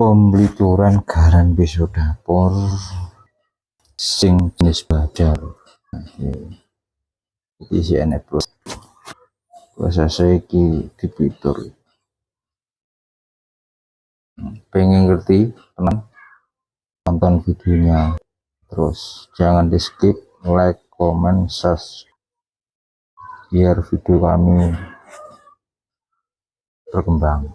pembelituran garan beso dapur sing jenis badar. Isi enek proses iki dipitur. Pengen ngerti tenang, tonton videonya terus, jangan di skip, like, comment, share biar video kami berkembang.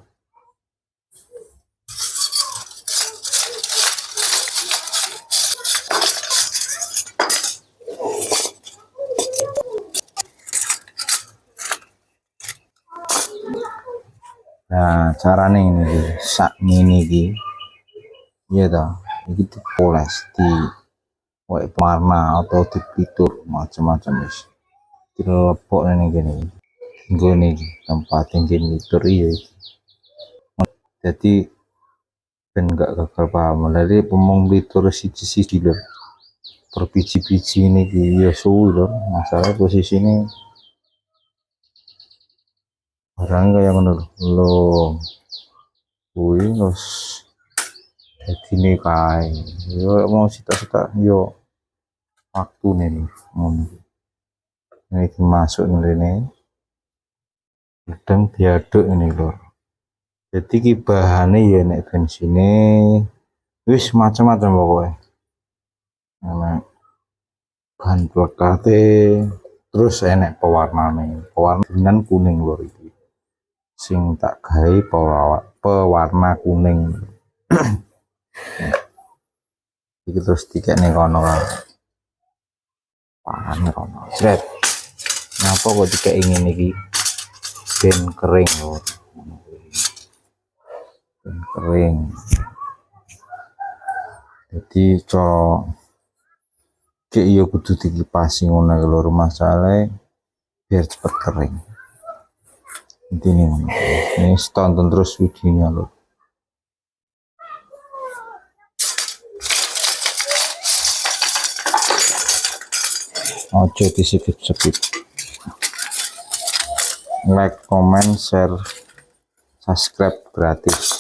Nah, caranya ini sak mini iki ya toh, iki dipoles di warna atau dipitur macam-macam wis. Dilepok ini gini. Nggone iki tempat tinggi mitur iya. Jadi ben gak gagal paham. Dari pemong mitur siji-siji lho. Berbiji-biji ini ya suwi lho. Masalah posisi ini barang kayak ngono lho. Kuwi terus jadi ini kae. Yo mau sita-sita yo waktu nih ngono. Ini masuk ini. Kadang diaduk ini lho. Jadi ki bahane ya nek bensine wis macam-macam pokoknya. Nah, bahan plekate terus enek pewarna kuning lho iki. Sing tak gawe pewarna kuning. Iki terus dikene kono kae. Pahane kono. Jret. Napa kok dikek ingin iki? Ben kering lho. Ben kering. Jadi kayak iya kudu dikipasi ngono lho, masalah biar cepet kering. Intinya ini tonton terus videonya lho. Ojo di skip, like, comment, share, subscribe gratis.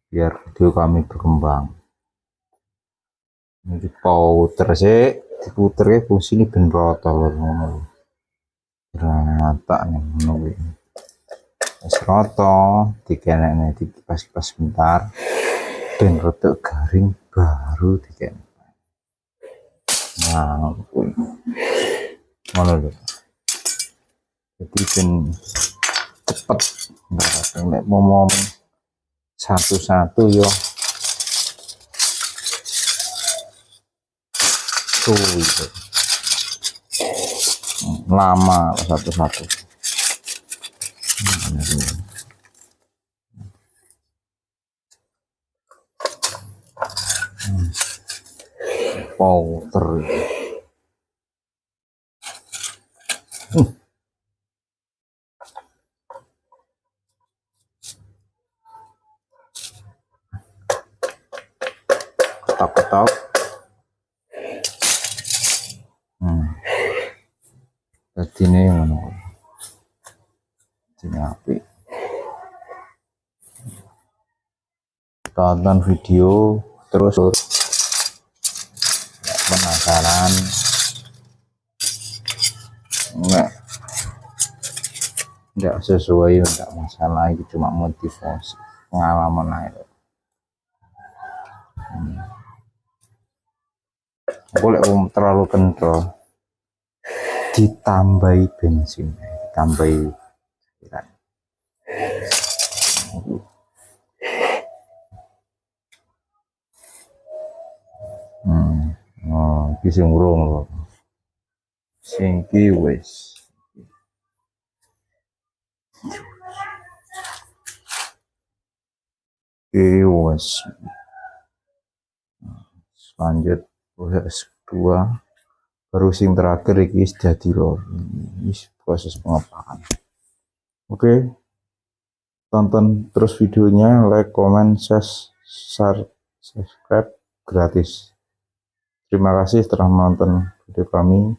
Biar video kami berkembang. Ini diputer sih, diputernya fungsi ini ben rata lho ngono. Rata nih ngono. Wis rata, dikenekne dikipas-kipas sebentar. Ben rada garing baru dikenek. Nah, ngono lho. Jadi ben cepet. Nek ngomong satu-satu yo suwi lama satu-satu. Powder ketok-ketok. Jadi ini ngono. Ini api. Tonton video terus penasaran. Enggak sesuai, enggak masalah, itu cuma motivasi pengalaman aja. Boleh terlalu kental, ditambahi bensin, ditambahi cairan. Oh, iki sing urung lho. Sing iki wis. Lanjut proses kedua, baru sing terakhir iki jadi lho. Ini proses pengepakan. Oke. Tonton terus videonya, like, comment, share, subscribe gratis. Terima kasih telah menonton video kami.